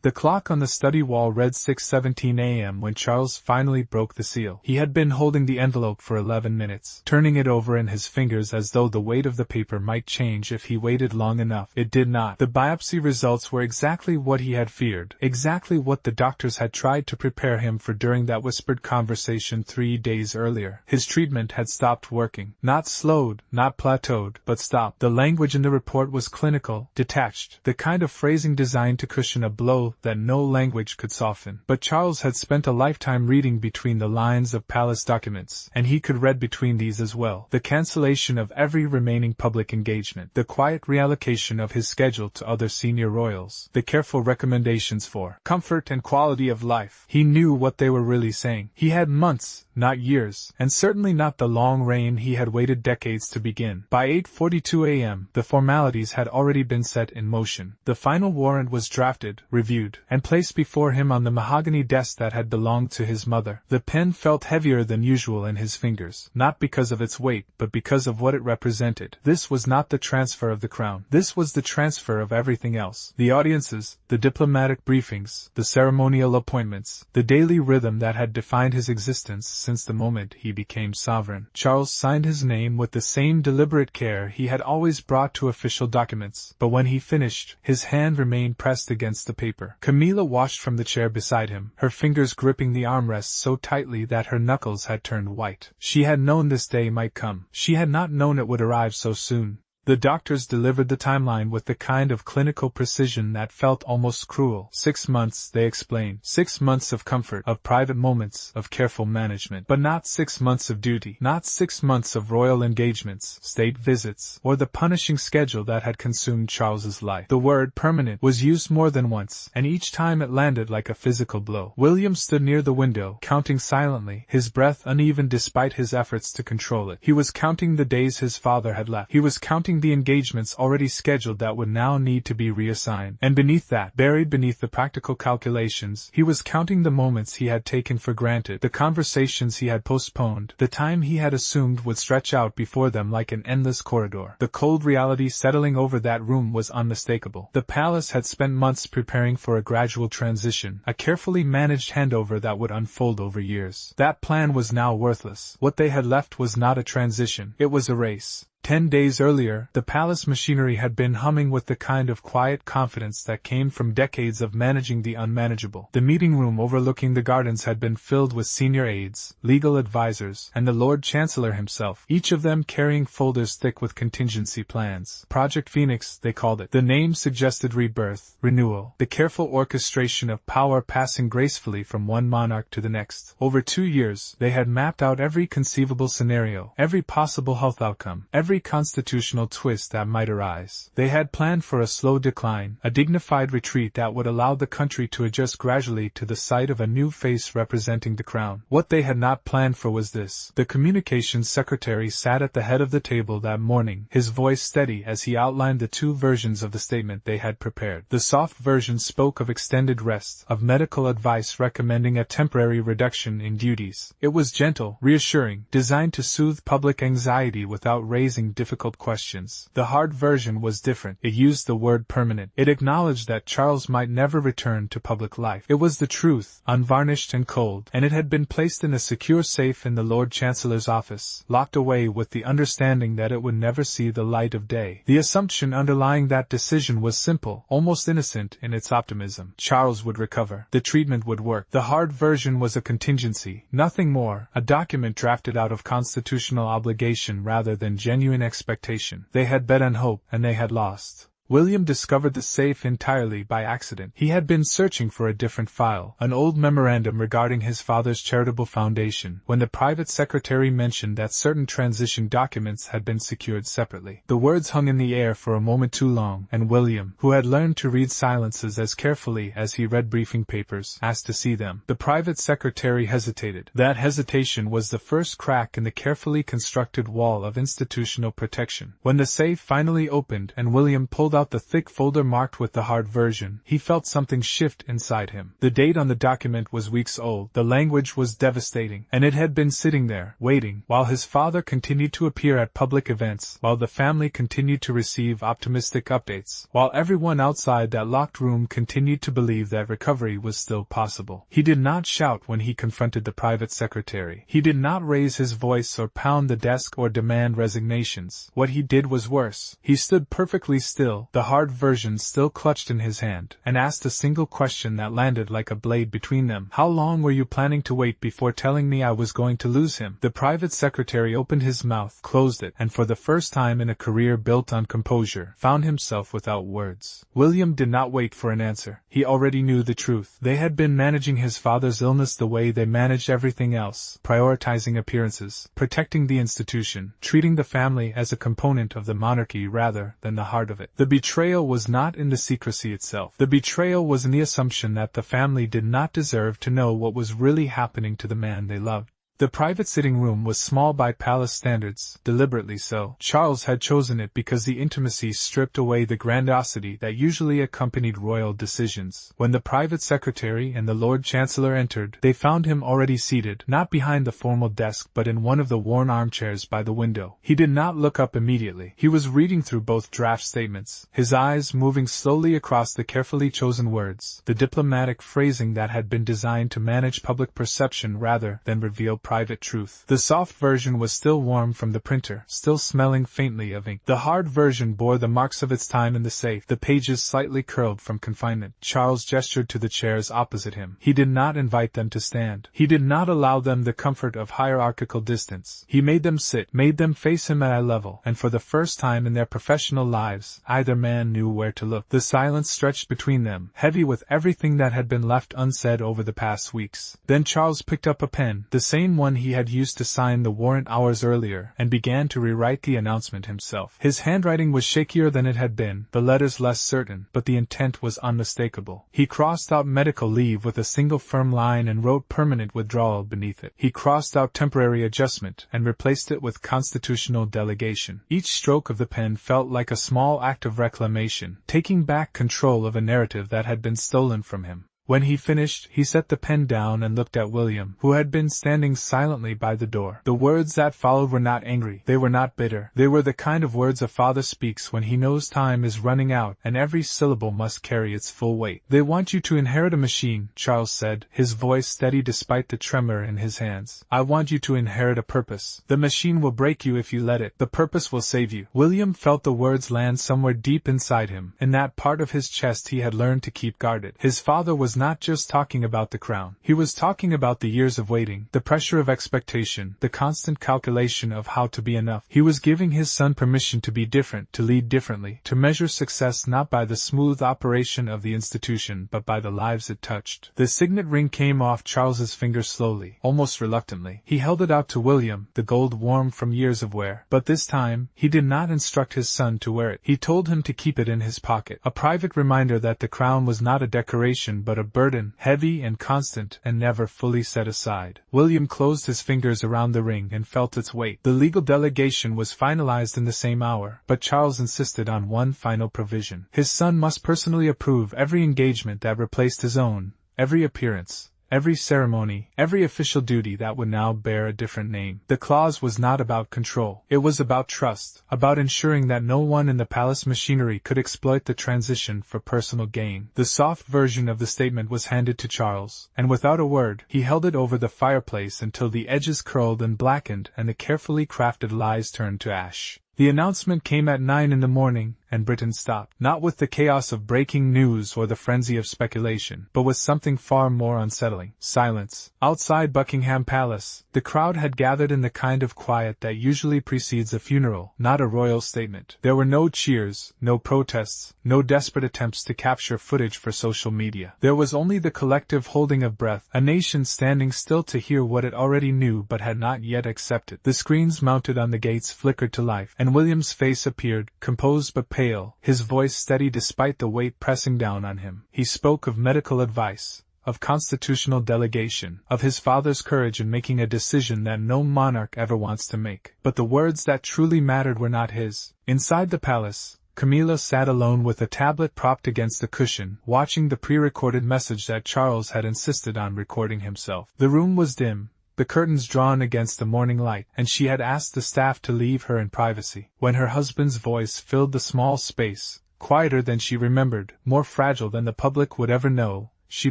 The clock on the study wall read 6:17 a.m. when Charles finally broke the seal. He had been holding the envelope for 11 minutes, turning it over in his fingers as though the weight of the paper might change if he waited long enough. It did not. The biopsy results were exactly what he had feared, exactly what the doctors had tried to prepare him for during that whispered conversation 3 days earlier. His treatment had stopped working. Not slowed, not plateaued, but stopped. The language in the report was clinical, detached, the kind of phrasing designed to cushion a blow that no language could soften. But Charles had spent a lifetime reading between the lines of palace documents, and he could read between these as well. The cancellation of every remaining public engagement, the quiet reallocation of his schedule to other senior royals, the careful recommendations for comfort and quality of life. He knew what they were really saying. He had months, not years, and certainly not the long reign he had waited decades to begin. By 8:42 a.m., the formalities had already been set in motion. The final warrant was drafted, reviewed, and placed before him on the mahogany desk that had belonged to his mother. The pen felt heavier than usual in his fingers, not because of its weight, but because of what it represented. This was not the transfer of the crown. This was the transfer of everything else. The audiences, the diplomatic briefings, the ceremonial appointments, the daily rhythm that had defined his existence since the moment he became sovereign. Charles signed his name with the same deliberate care he had always brought to official documents, but when he finished, his hand remained pressed against the paper. Camilla watched from the chair beside him, her fingers gripping the armrests so tightly that her knuckles had turned white. She had known this day might come. She had not known it would arrive so soon. The doctors delivered the timeline with the kind of clinical precision that felt almost cruel. 6 months, they explained. 6 months of comfort, of private moments, of careful management. But not 6 months of duty. Not 6 months of royal engagements, state visits, or the punishing schedule that had consumed Charles's life. The word permanent was used more than once, and each time it landed like a physical blow. William stood near the window, counting silently, his breath uneven despite his efforts to control it. He was counting the days his father had left. He was counting the engagements already scheduled that would now need to be reassigned. And beneath that, buried beneath the practical calculations, he was counting the moments he had taken for granted, the conversations he had postponed, the time he had assumed would stretch out before them like an endless corridor. The cold reality settling over that room was unmistakable. The palace had spent months preparing for a gradual transition, a carefully managed handover that would unfold over years. That plan was now worthless. What they had left was not a transition, it was a race. 10 days earlier, the palace machinery had been humming with the kind of quiet confidence that came from decades of managing the unmanageable. The meeting room overlooking the gardens had been filled with senior aides, legal advisors, and the Lord Chancellor himself, each of them carrying folders thick with contingency plans. Project Phoenix, they called it. The name suggested rebirth, renewal, the careful orchestration of power passing gracefully from one monarch to the next. Over 2 years, they had mapped out every conceivable scenario, every possible health outcome, every constitutional twist that might arise. They had planned for a slow decline, a dignified retreat that would allow the country to adjust gradually to the sight of a new face representing the crown. What they had not planned for was this. The communications secretary sat at the head of the table that morning, his voice steady as he outlined the 2 versions of the statement they had prepared. The soft version spoke of extended rest, of medical advice recommending a temporary reduction in duties. It was gentle, reassuring, designed to soothe public anxiety without raising difficult questions. The hard version was different. It used the word permanent. It acknowledged that Charles might never return to public life. It was the truth, unvarnished and cold, and it had been placed in a secure safe in the Lord Chancellor's office, locked away with the understanding that it would never see the light of day. The assumption underlying that decision was simple, almost innocent in its optimism. Charles would recover. The treatment would work. The hard version was a contingency, nothing more, a document drafted out of constitutional obligation rather than genuine expectation. They had bet on hope, and they had lost. William discovered the safe entirely by accident. He had been searching for a different file, an old memorandum regarding his father's charitable foundation, when the private secretary mentioned that certain transition documents had been secured separately. The words hung in the air for a moment too long, and William, who had learned to read silences as carefully as he read briefing papers, asked to see them. The private secretary hesitated. That hesitation was the first crack in the carefully constructed wall of institutional protection. When the safe finally opened and William pulled out out the thick folder marked with the hard version, he felt something shift inside him. The date on the document was weeks old, the language was devastating, and it had been sitting there, waiting, while his father continued to appear at public events, while the family continued to receive optimistic updates, while everyone outside that locked room continued to believe that recovery was still possible. He did not shout when he confronted the private secretary. He did not raise his voice or pound the desk or demand resignations. What he did was worse. He stood perfectly still, the hard version still clutched in his hand, and asked a single question that landed like a blade between them. How long were you planning to wait before telling me I was going to lose him? The private secretary opened his mouth, closed it, and for the first time in a career built on composure, found himself without words. William did not wait for an answer. He already knew the truth. They had been managing his father's illness the way they managed everything else, prioritizing appearances, protecting the institution, treating the family as a component of the monarchy rather than the heart of it. The betrayal was not in the secrecy itself. The betrayal was in the assumption that the family did not deserve to know what was really happening to the man they loved. The private sitting room was small by palace standards, deliberately so. Charles had chosen it because the intimacy stripped away the grandiosity that usually accompanied royal decisions. When the private secretary and the Lord Chancellor entered, they found him already seated, not behind the formal desk but in one of the worn armchairs by the window. He did not look up immediately. He was reading through both draft statements, his eyes moving slowly across the carefully chosen words, the diplomatic phrasing that had been designed to manage public perception rather than reveal private truth. The soft version was still warm from the printer, still smelling faintly of ink. The hard version bore the marks of its time in the safe, the pages slightly curled from confinement. Charles gestured to the chairs opposite him. He did not invite them to stand. He did not allow them the comfort of hierarchical distance. He made them sit, made them face him at eye level, and for the first time in their professional lives, either man knew where to look. The silence stretched between them, heavy with everything that had been left unsaid over the past weeks. Then Charles picked up a pen, the same one he had used to sign the warrant hours earlier, and began to rewrite the announcement himself. His handwriting was shakier than it had been, the letters less certain, but the intent was unmistakable. He crossed out medical leave with a single firm line and wrote permanent withdrawal beneath it. He crossed out temporary adjustment and replaced it with constitutional delegation. Each stroke of the pen felt like a small act of reclamation, taking back control of a narrative that had been stolen from him. When he finished, he set the pen down and looked at William, who had been standing silently by the door. The words that followed were not angry, they were not bitter. They were the kind of words a father speaks when he knows time is running out and every syllable must carry its full weight. "They want you to inherit a machine," Charles said, his voice steady despite the tremor in his hands. "I want you to inherit a purpose. The machine will break you if you let it. The purpose will save you." William felt the words land somewhere deep inside him, in that part of his chest he had learned to keep guarded. His father was not just talking about the crown. He was talking about the years of waiting, the pressure of expectation, the constant calculation of how to be enough. He was giving his son permission to be different, to lead differently, to measure success not by the smooth operation of the institution but by the lives it touched. The signet ring came off Charles's finger slowly, almost reluctantly. He held it out to William, the gold warm from years of wear. But this time, he did not instruct his son to wear it. He told him to keep it in his pocket, a private reminder that the crown was not a decoration but a burden, heavy and constant and never fully set aside. William closed his fingers around the ring and felt its weight. The legal delegation was finalized in the same hour, but Charles insisted on one final provision. His son must personally approve every engagement that replaced his own, every appearance, every ceremony, every official duty that would now bear a different name. The clause was not about control. It was about trust, about ensuring that no one in the palace machinery could exploit the transition for personal gain. The soft version of the statement was handed to Charles, and without a word, he held it over the fireplace until the edges curled and blackened and the carefully crafted lies turned to ash. The announcement came at 9 in the morning, and Britain stopped, not with the chaos of breaking news or the frenzy of speculation, but with something far more unsettling: silence. Outside Buckingham Palace, the crowd had gathered in the kind of quiet that usually precedes a funeral, not a royal statement. There were no cheers, no protests, no desperate attempts to capture footage for social media. There was only the collective holding of breath, a nation standing still to hear what it already knew but had not yet accepted. The screens mounted on the gates flickered to life, and William's face appeared, composed but pale, his voice steady despite the weight pressing down on him. He spoke of medical advice, of constitutional delegation, of his father's courage in making a decision that no monarch ever wants to make. But the words that truly mattered were not his. Inside the palace, Camilla sat alone with a tablet propped against a cushion, watching the pre-recorded message that Charles had insisted on recording himself. The room was dim, the curtains drawn against the morning light, and she had asked the staff to leave her in privacy. When her husband's voice filled the small space, quieter than she remembered, more fragile than the public would ever know, she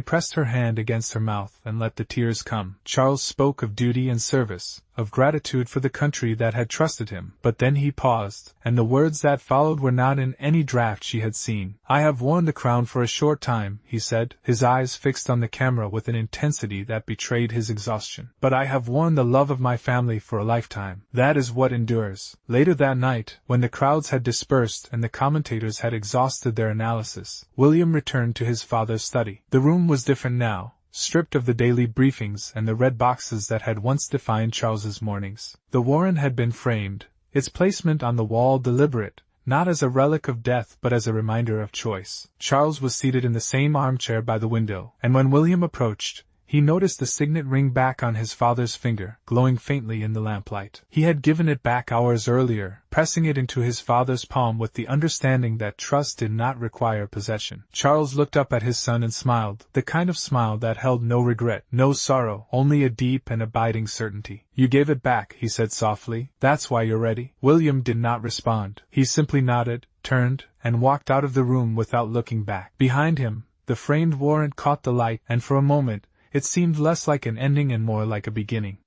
pressed her hand against her mouth and let the tears come. Charles spoke of duty and service, of gratitude for the country that had trusted him, but then he paused, and the words that followed were not in any draft she had seen. "I have worn the crown for a short time," he said, his eyes fixed on the camera with an intensity that betrayed his exhaustion. "But I have worn the love of my family for a lifetime. That is what endures." Later that night, when the crowds had dispersed and the commentators had exhausted their analysis, William returned to his father's study. The room was different now, stripped of the daily briefings and the red boxes that had once defined Charles's mornings. The Warrant had been framed, its placement on the wall deliberate, not as a relic of death but as a reminder of choice. Charles was seated in the same armchair by the window, and when William approached, he noticed the signet ring back on his father's finger, glowing faintly in the lamplight. He had given it back hours earlier, pressing it into his father's palm with the understanding that trust did not require possession. Charles looked up at his son and smiled, the kind of smile that held no regret, no sorrow, only a deep and abiding certainty. "You gave it back," he said softly. "That's why you're ready." William did not respond. He simply nodded, turned, and walked out of the room without looking back. Behind him, the framed warrant caught the light, and for a moment, it seemed less like an ending and more like a beginning.